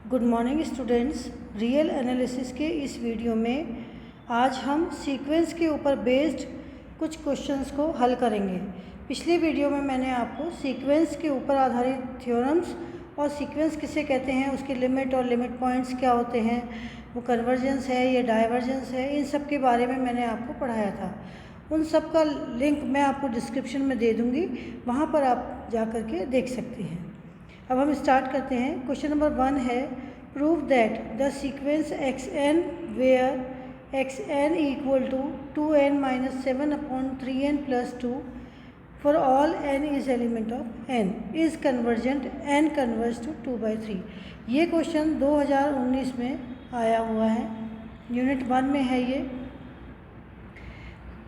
Good morning students. Real analysis के इस video में आज हम सीक्वेंस के ऊपर बेस्ड कुछ क्वेश्चंस को हल करेंगे। पिछले वीडियो में मैंने आपको सीक्वेंस के ऊपर आधारित थ्योरम्स और सीक्वेंस किसे कहते हैं, उसके लिमिट और लिमिट पॉइंट्स क्या होते हैं, वो कन्वर्जेंस है या डाइवर्जेंस है, इन सब के बारे में मैंने आपको पढ़ाया था। उन सब का लिंक मैं आपको डिस्क्रिप्शन में दे दूँगी, वहाँ पर आप जा कर के देख सकते हैं। अब हम स्टार्ट करते हैं। क्वेश्चन नंबर 1 है, prove that the sequence x n where x n equal to 2n minus 7 upon 3n plus 2 for all n is element of n is convergent n converge to 2/3। ये question 2019 में आया हुआ है, unit 1 में है ये।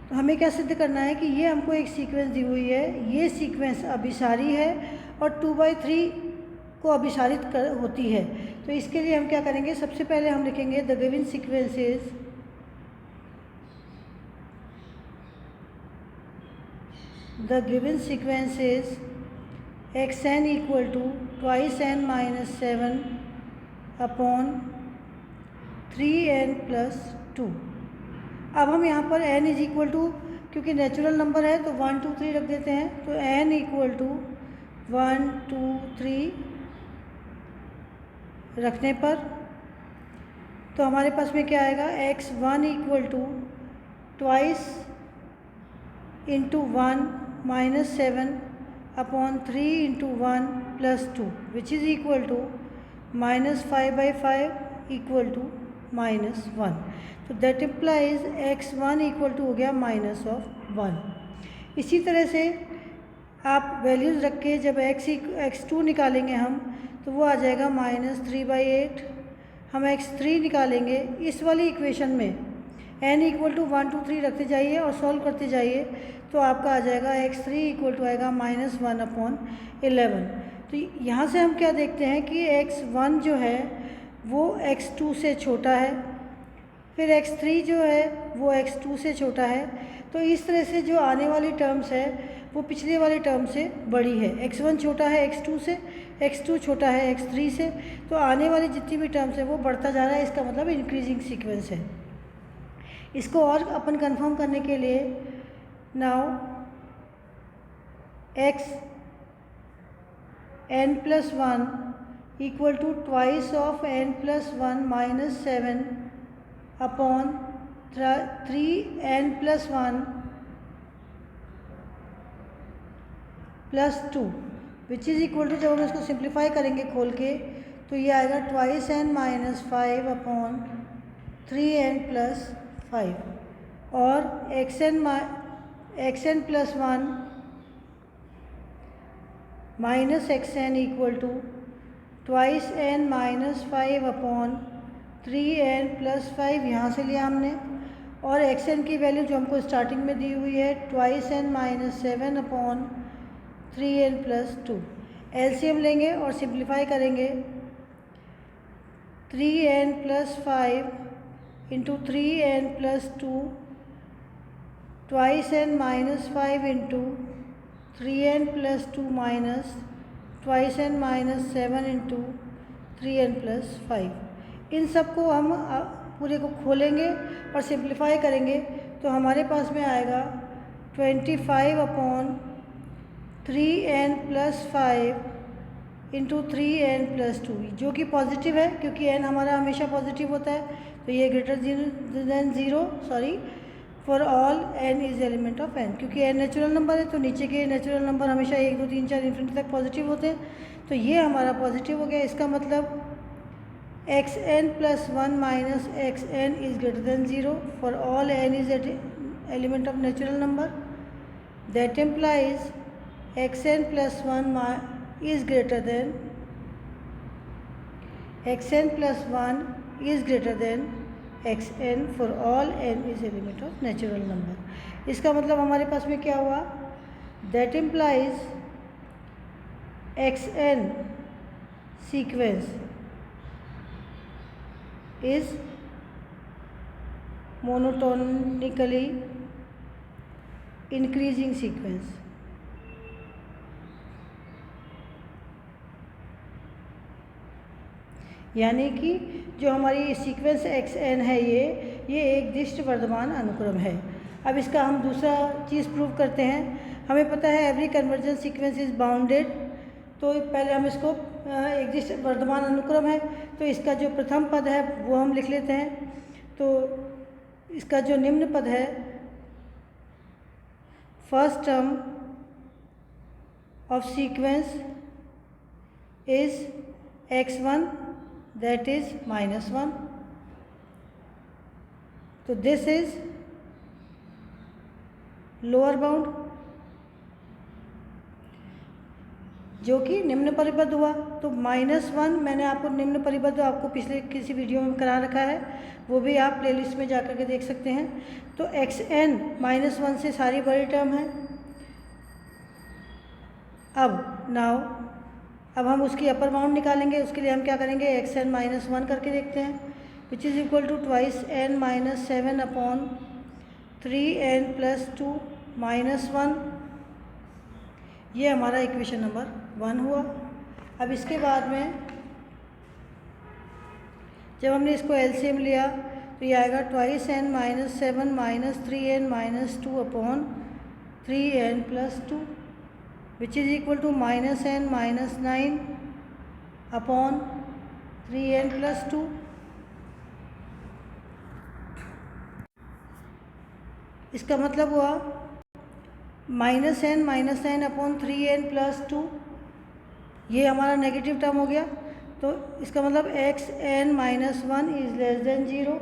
तो हमें क्या सिद्ध करना है कि ये हमको एक सीक्वेंस दी हुई है, ये सीक्वेंस अभिसारी है और 2/3 को अभिसारित होती है। तो इसके लिए हम क्या करेंगे, सबसे पहले हम लिखेंगे the given sequence is x n equal to twice n minus 7 upon 3n plus 2। अब हम यहाँ पर n इज इक्वल टू, क्योंकि नेचुरल नंबर है तो 1 2 3 रख देते हैं। तो n इक्वल टू 1 2 3 रखने पर तो हमारे पास में क्या आएगा, x1 equal to twice into 1 minus 7 upon 3 into 1 plus 2 which is equal to minus 5/5 equal to minus 1। तो that implies x1 equal to हो गया माइनस ऑफ 1। इसी तरह से आप वैल्यूज़ रख के जब x2 निकालेंगे हम तो वो आ जाएगा माइनस 3/8। हम x3 निकालेंगे इस वाली इक्वेशन में n इक्वल टू 1 2 3 रखते जाइए और सॉल्व करते जाइए तो आपका आ जाएगा x3 इक्वल टू आएगा माइनस 1 अपॉन 11। तो यहाँ से हम क्या देखते हैं कि x1 जो है वो x2 से छोटा है, फिर x3 जो है वो x2 से छोटा है। तो इस तरह से जो आने वाली टर्म्स है वो पिछले वाले टर्म से बड़ी है। x1 छोटा है x2 से, x2 छोटा है x3 से, तो आने वाली जितनी भी टर्म्स है वो बढ़ता जा रहा है। इसका मतलब इंक्रीजिंग सीक्वेंस है। इसको और अपन कंफर्म करने के लिए now x n plus 1 equal to twice of n plus 1 minus 7 upon 3n plus 1 plus 2 which is equal to, जब हम इसको सिंप्लीफाई करेंगे खोल के तो ये आएगा twice n minus 5 upon 3n plus 5 और xn plus 1 minus xn equal to twice n minus 5 upon 3n plus 5 यहाँ से लिया हमने, और xn की वैल्यू जो हमको स्टार्टिंग में दी हुई है twice n minus 7 upon 3n plus 2। LCM लेंगे और सिंप्लीफाई करेंगे। 3n plus 5 into 3n plus 2 twice n minus 5 into 3n plus 2 minus twice n minus 7 into 3n plus 5। इन सब को हम पूरे को खोलेंगे और सिंप्लीफाई करेंगे तो हमारे पास में आएगा 25 upon 3n plus 5 into 3n plus 2, जो कि पॉजिटिव है क्योंकि n हमारा हमेशा पॉजिटिव होता है। तो ये greater than zero, sorry, for all n is element of n, क्योंकि n नेचुरल नंबर है तो नीचे के नेचुरल नंबर हमेशा 1 2 3 4 इन्फिनिटी तक पॉजिटिव होते हैं। तो ये हमारा पॉजिटिव हो गया। इसका मतलब xn plus 1 minus xn is greater then 0 for all n is element of natural number. That implies xn plus 1 is greater than xn plus 1 is greater than xn for all n is element of natural number। इसका मतलब हमारे पास में क्या हुआ, that implies xn sequence is monotonically increasing sequence। यानी कि जो हमारी सीक्वेंस xn है ये एक दिष्ट वर्धमान अनुक्रम है। अब इसका हम दूसरा चीज़ प्रूव करते हैं। हमें पता है every convergence sequence is bounded, तो पहले हम इसको एक दिष्ट वर्धमान अनुक्रम है तो इसका जो प्रथम पद है वो हम लिख लेते हैं। तो इसका जो निम्न पद है, first term of sequence is x1 that is -1, तो दिस इज लोअर बाउंड जो कि निम्न परिबद्ध हुआ। तो -1 मैंने आपको निम्न परिबद्ध आपको पिछले किसी वीडियो में करा रखा है, वो भी आप प्लेलिस्ट में जाकर के देख सकते हैं। तो xn -1 से सारी बड़ी टर्म है। अब हम उसकी अपर बाउंड निकालेंगे। उसके लिए हम क्या करेंगे, xn -1 करके देखते हैं, which is equal to twice n - 7 upon 3n + 2 -1। ये हमारा इक्वेशन नंबर 1 हुआ। अब इसके बाद में जब हमने इसको एलसीएम लिया तो ये आएगा twice n - 7 - 3n - 2 upon 3n + 2 which is equal to -n - 9 upon 3n + 2। इसका मतलब हुआ -n - 9 अपॉन 3n + 2, ये हमारा नेगेटिव टर्म हो गया। तो इसका मतलब xn - 1 is less than 0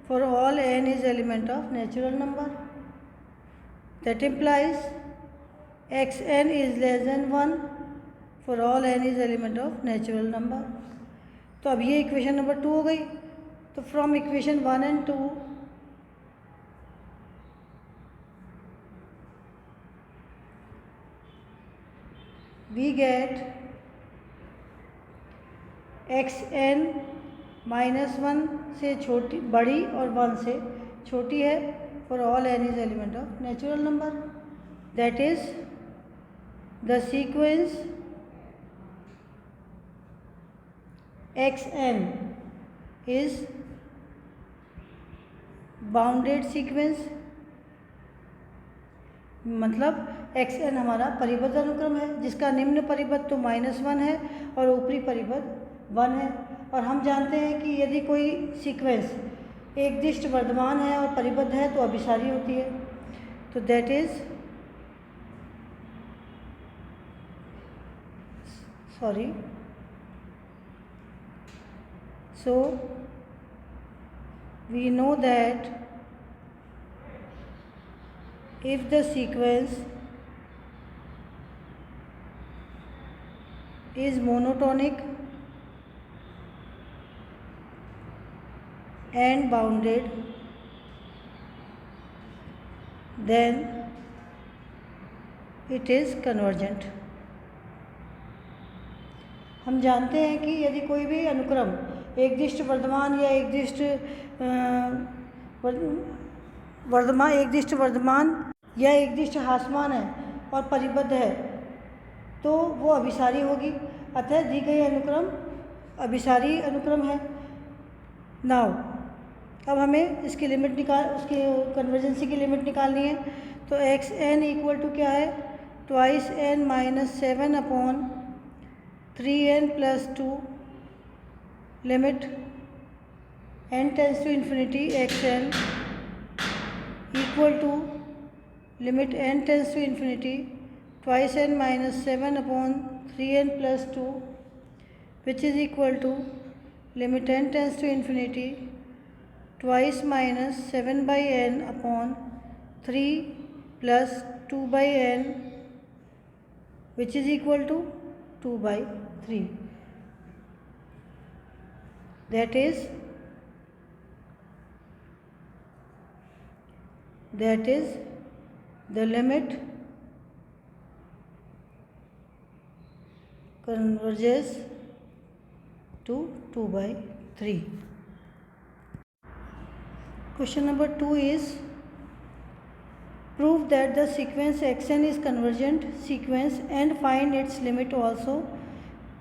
for all n is element of natural number. That implies xn is less then 1 for all n is element of natural number. तो अब ये इक्वेशन नंबर 2 हो गई। तो from equation 1 and 2 we get xn -1 से छोटी बड़ी और 1 से छोटी है for all n is element of natural number. That is the sequence xn is bounded sequence, मतलब xn हमारा परिबद्ध अनुक्रम है जिसका निम्न परिबद्ध तो -1 है और ऊपरी परिबद्ध 1 है। और हम जानते हैं कि यदि कोई सीक्वेंस एक दिष्ट वर्धमान है और परिबद्ध है तो अभिसारी होती है। तो that is so we know that if the sequence is monotonic and bounded, then it is convergent। हम जानते हैं कि यदि कोई भी अनुक्रम एक दिष्ट वर्धमान या एक दिष्ट वर्धमान या एक दिष्ट हासमान है और परिबद्ध है तो वो अभिसारी होगी। अतः दी गई अनुक्रम अभिसारी अनुक्रम है। नाउ अब हमें इसकी लिमिट उसकी कन्वर्जेंसी की लिमिट निकालनी है। तो xn इक्वल टू क्या है, twice n - 7 upon 3n + 2 limit n tends to infinity xn equal to limit n tends to infinity twice n - 7 upon 3n + 2 which is equal to limit n tends to infinity twice -7/n upon 3 + 2/n which is equal to 2/3। that is the limit converges to 2/3। Question number 2 is prove that the sequence xn is convergent sequence and find its limit also।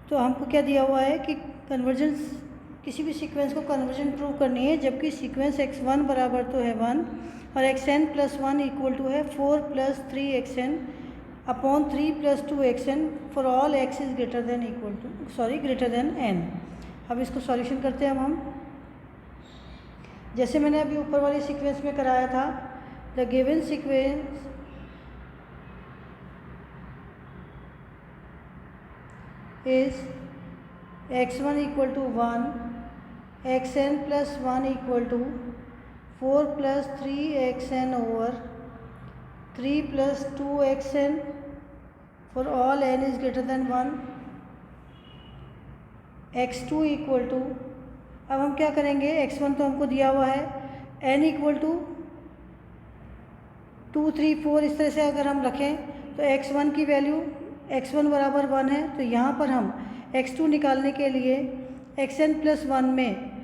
तो हमको क्या दिया हुआ है कि convergence किसी भी sequence को कन्वर्जन प्रूव करनी है, जबकि सीक्वेंस x1 बराबर तो है 1 और xn प्लस 1 इक्वल टू है 4 plus 3xn upon 3 plus 2xn for all x is greater then greater than n। अब इसको सॉल्यूशन करते हैं। अब हम जैसे मैंने अभी ऊपर वाली सीक्वेंस में कराया था, the given sequence is x1 equal to 1, xn plus 1 equal to 4 plus 3xn over 3 plus 2xn for all n is greater than 1, x2 equal to, अब हम क्या करेंगे, x1 तो हमको दिया हुआ है, n इक्वल टू 2 3 4 इस तरह से अगर हम रखें तो x1 की वैल्यू x1 बराबर 1 है, तो यहाँ पर हम x2 निकालने के लिए xn प्लस 1 में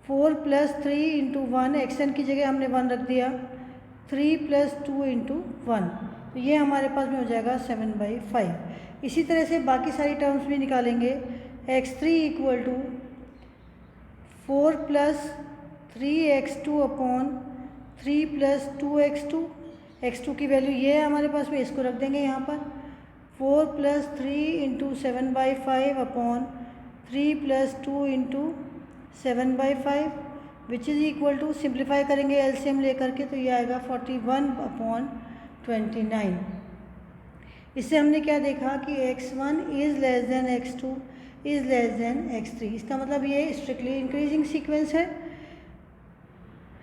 4 प्लस 3 इंटू 1, xn की जगह हमने 1 रख दिया, 3 प्लस 2 इंटू 1, तो ये हमारे पास में हो जाएगा 7/5। इसी तरह से बाकी सारी टर्म्स भी निकालेंगे। x3 equal to 4 plus 3x2 upon 3 plus 2x2, x2 की वैल्यू ये है हमारे पास में, इसको रख देंगे यहाँ पर, 4 plus 3 into 7/5 upon 3 plus 2 into 7/5 which is equal to, simplify करेंगे एलसीएम लेकर के, तो ये आएगा 41/29। इससे हमने क्या देखा कि x1 is less then x2 is less then x3। इसका मतलब ये स्ट्रिक्टली इंक्रीजिंग सीक्वेंस है।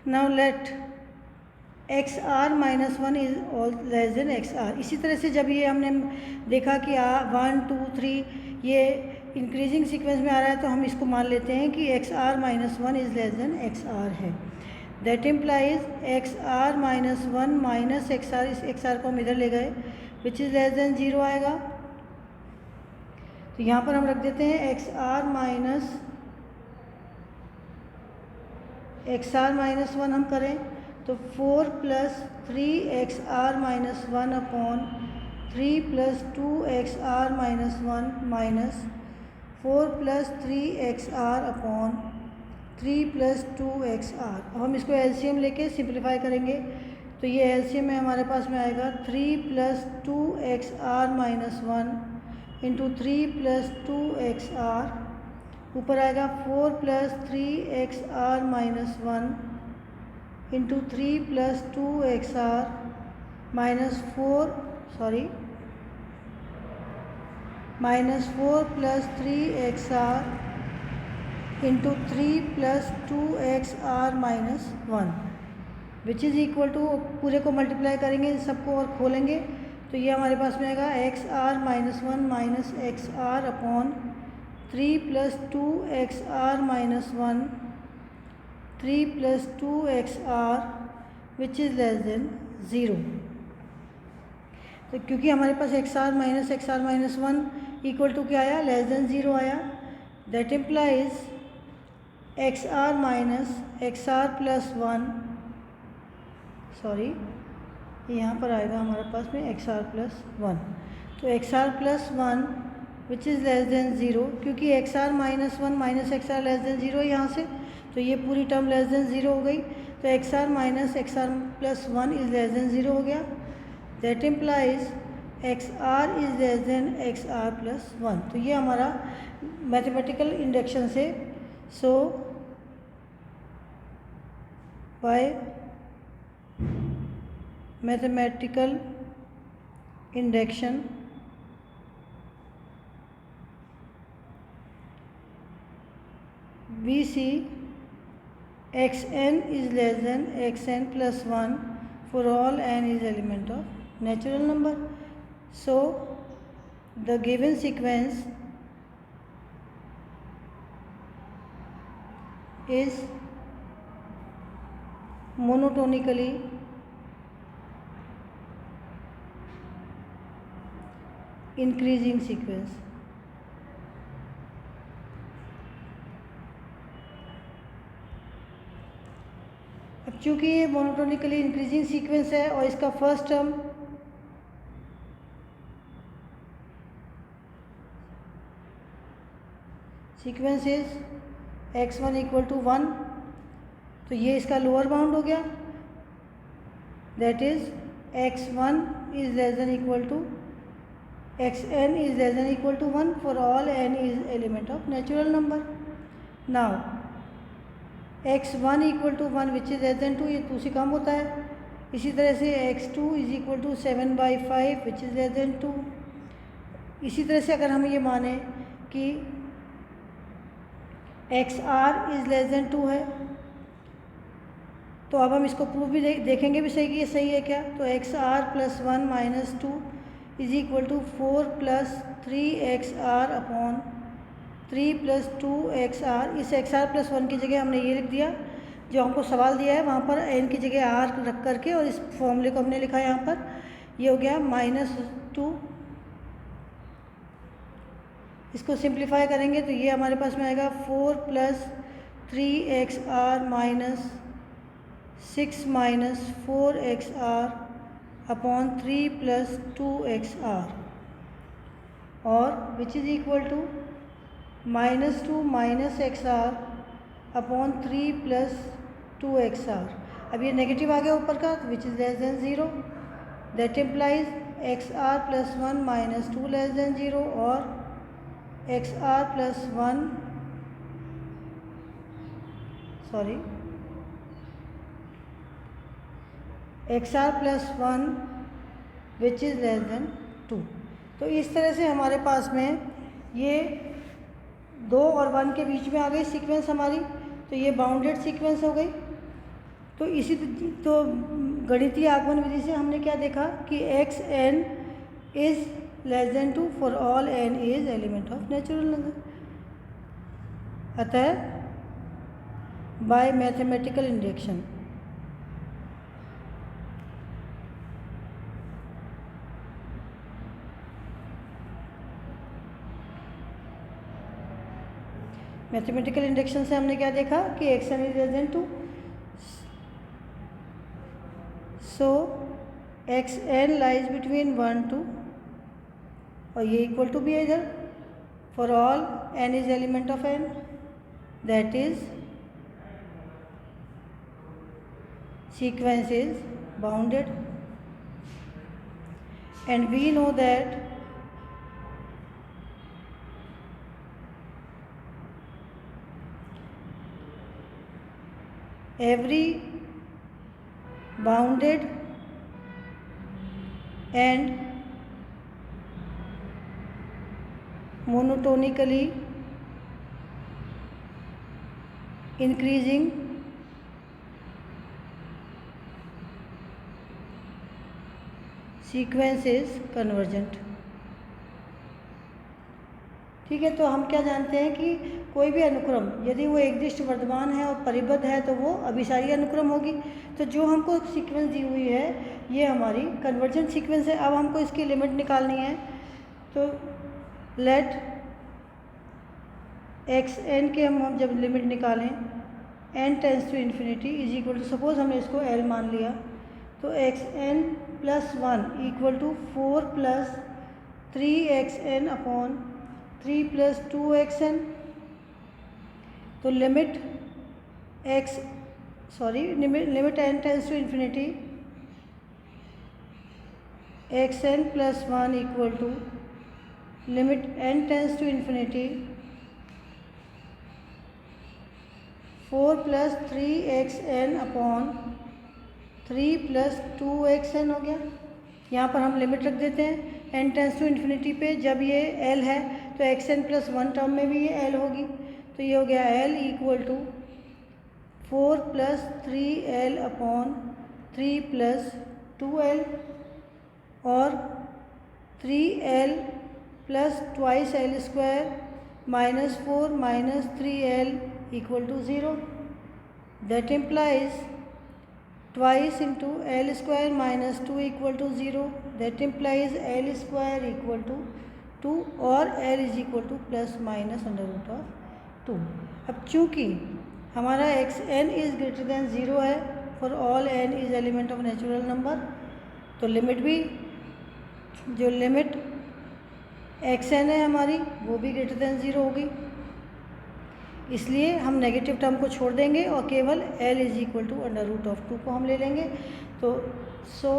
Now let XR minus 1 is all less than XR। इसी तरह से जब ये हमने देखा कि 1 2 3 ये इंक्रीजिंग सीक्वेंस में आ रहा है, तो हम इसको मान लेते हैं कि XR minus 1 is less than XR है। That implies XR minus 1 minus XR, इस XR को हम इधर ले गए, विच इज़ लेस देन 0 आएगा। तो यहाँ पर हम रख देते हैं XR माइनस 1 हम करें तो 4 plus 3XR minus 1 upon 3 plus 2XR minus 1 minus 4 plus 3XR upon 3 plus 2XR। अब हम इसको एलसीएम लेके सिंप्लीफाई करेंगे, तो ये एलसीएम में हमारे पास में आएगा 3 plus 2XR minus 1 into 3 plus 2XR, ऊपर आएगा 4 plus 3XR minus 1 into 3 plus 2XR minus 4 plus 3XR into 3 plus 2XR minus 1 which is equal to, पूरे को मल्टीप्लाई करेंगे इन सबको और खोलेंगे, तो ये हमारे पास में आएगा XR minus 1 minus XR upon 3 plus 2XR minus 1 3 plus 2XR which is less than 0। तो क्योंकि हमारे पास XR माइनस 1 इक्वल टू क्या आया, लेस देन 0 आया, that implies XR minus XR plus 1, यहाँ पर आएगा हमारे पास में XR प्लस 1, तो XR plus 1 which is less than 0, क्योंकि XR minus 1 minus XR less than 0 है यहाँ से, तो ये पूरी टर्म लेस देन 0 हो गई, तो XR minus XR plus 1 is less than 0 हो गया। That implies XR is less than XR plus 1। तो ये हमारा मैथमेटिकल इंडक्शन से, so by mathematical induction we see xn is less than xn plus 1 for all n is element of natural number. So the given sequence is monotonically increasing sequence. अब चूँकि ये monotonically increasing sequence है और इसका first term sequence is x1 equal to 1, तो ये इसका lower bound हो गया, that is x1 is less than equal to xn is less than equal to 1 for all n is element of natural number. Now x1 equal to 1 which is less than 2, ये 2 से कम होता है। इसी तरह से x2 is equal to 7/5 which is less than 2। इसी तरह से अगर हम ये माने कि xr इज़ लेस देन 2 है, तो अब हम इसको प्रूफ भी देखेंगे भी सही कि ये सही है क्या। तो xr plus 1 minus 2 is equal to 4 plus 3xr upon 3 plus 2xr। इस xr प्लस 1 की जगह हमने ये लिख दिया, जो हमको सवाल दिया है वहाँ पर n की जगह r रख करके, और इस फॉर्मूले को हमने लिखा है यहाँ पर, ये हो गया -2। इसको सिंप्लीफाई करेंगे तो ये हमारे पास में आएगा 4 plus 3xr minus 6 minus 4xr upon 3 plus 2xr, और which is equal to -2 minus xr upon 3 plus 2xr। अब ये नेगेटिव आ गया ऊपर का, which is less than 0, that implies xr plus 1 minus 2 less than 0, और xr plus 1 xr plus 1 which is less than 2। तो इस तरह से हमारे पास में ये 2 और 1 के बीच में आ गई सीक्वेंस हमारी, तो ये बाउंडेड सीक्वेंस हो गई। तो इसी तो गणितीय आगमन विधि से हमने क्या देखा कि xn is less than 2 for all n is element of natural number. अतः बाय मैथमेटिकल इंडक्शन से हमने क्या देखा कि xn is less than 2, so xn lies between 1 2, और ये इक्वल टू भी है इधर, for all n is element of n, that is sequence is bounded, and we know that every bounded and monotonically increasing sequence is convergent. ठीक है, तो हम क्या जानते हैं कि कोई भी अनुक्रम यदि वो एकदिष्ट वर्धमान है और परिबद्ध है तो वो अभिसारी अनुक्रम होगी। तो जो हमको सीक्वेंस दी हुई है ये हमारी कन्वर्जेंट सीक्वेंस है। अब हमको इसकी लिमिट निकालनी है, तो लेट एक्स एन के हम जब लिमिट निकालें n tends to infinity is equal to, suppose हमने इसको l मान लिया, तो xn plus 1 equal to 4 plus 3xn upon 3 plus 2xn। तो limit limit n tends to infinity xn plus 1 equal to limit n tends to infinity 4 plus 3xn upon 3 plus 2xn हो गया। यहाँ पर हम लिमिट रख देते हैं n टेंस टू इन्फिनिटी पे। जब ये l है तो xn प्लस 1 टर्म में भी ये l होगी, तो ये हो गया l equal to 4 plus 3l upon 3 plus 2l, और 3l plus twice l square minus 4 minus 3l equal to 0। That implies twice into l square minus 2 equal to 0, that implies l square equal to 2 और l is equal to plus minus under root of 2। अब चूँकि हमारा xn is greater than 0 है, for all n is element of natural number, तो limit भी जो limit xn है हमारी वो भी greater than 0 होगी। इसलिए हम नेगेटिव टर्म को छोड़ देंगे और केवल L is equal to under root of 2 को हम ले लेंगे। तो so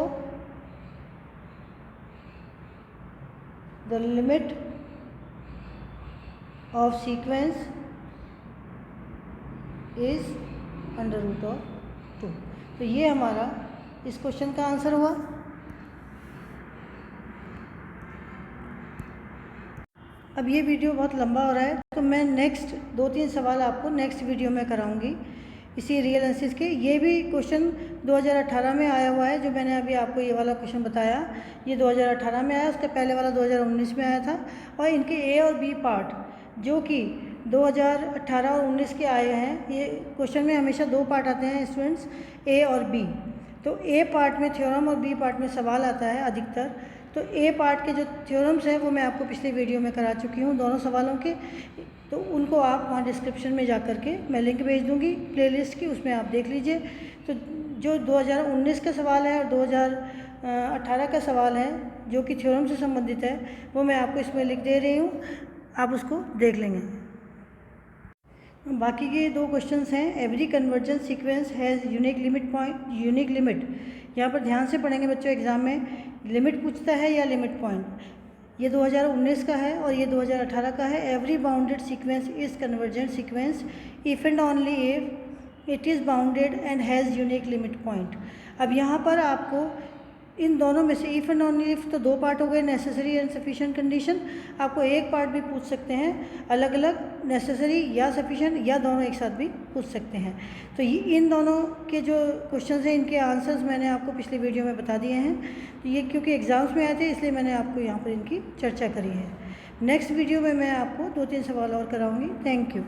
the limit of sequence is under root of 2। तो ये हमारा इस क्वेश्चन का आंसर हुआ। अब ये वीडियो बहुत लंबा हो रहा है, तो मैं नेक्स्ट 2-3 सवाल आपको नेक्स्ट वीडियो में कराऊंगी इसी रियल एनालिसिस के। ये भी क्वेश्चन 2018 में आया हुआ है, जो मैंने अभी आपको ये वाला क्वेश्चन बताया, ये 2018 में आया, उसका पहले वाला 2019 में आया था। और इनके ए और बी पार्ट जो कि 2018 और 19 के आए हैं, ये क्वेश्चन में हमेशा 2 पार्ट आते हैं स्टूडेंट्स, ए और बी। तो ए पार्ट में थ्योरम और बी पार्ट में सवाल आता है अधिकतर। तो ए पार्ट के जो थ्योरम्स हैं वो मैं आपको पिछले वीडियो में करा चुकी हूँ दोनों सवालों के, तो उनको आप वहाँ डिस्क्रिप्शन में जा कर के मैं लिंक भेज दूँगी प्लेलिस्ट की, उसमें आप देख लीजिए। तो जो 2019 का सवाल है और 2018 का सवाल है जो कि थ्योरम से संबंधित है, वो मैं आपको इसमें लिख दे रही हूँ, आप उसको देख लेंगे। बाकी के 2 क्वेश्चंस हैं। Every convergence sequence has unique limit. यहाँ पर ध्यान से पढ़ेंगे बच्चों, एग्जाम में लिमिट पूछता है या लिमिट पॉइंट। ये 2019 का है और ये 2018 का है। Every bounded sequence is convergent sequence if and only if it is bounded and has unique limit point. अब यहाँ पर आपको इन दोनों में से इफ़ एंड ओनली इफ तो 2 पार्ट हो गए, नेसेसरी एंड सफिशिएंट कंडीशन। आपको एक पार्ट भी पूछ सकते हैं, अलग अलग नेसेसरी या सफिशिएंट या दोनों एक साथ भी पूछ सकते हैं। तो ये इन दोनों के जो क्वेश्चंस हैं, इनके आंसर्स मैंने आपको पिछले वीडियो में बता दिए हैं। तो ये क्योंकि एग्जाम्स में आए थे इसलिए मैंने आपको यहाँ पर इनकी चर्चा करी है। नेक्स्ट वीडियो में मैं आपको 2-3 सवाल और कराऊँगी। Thank you.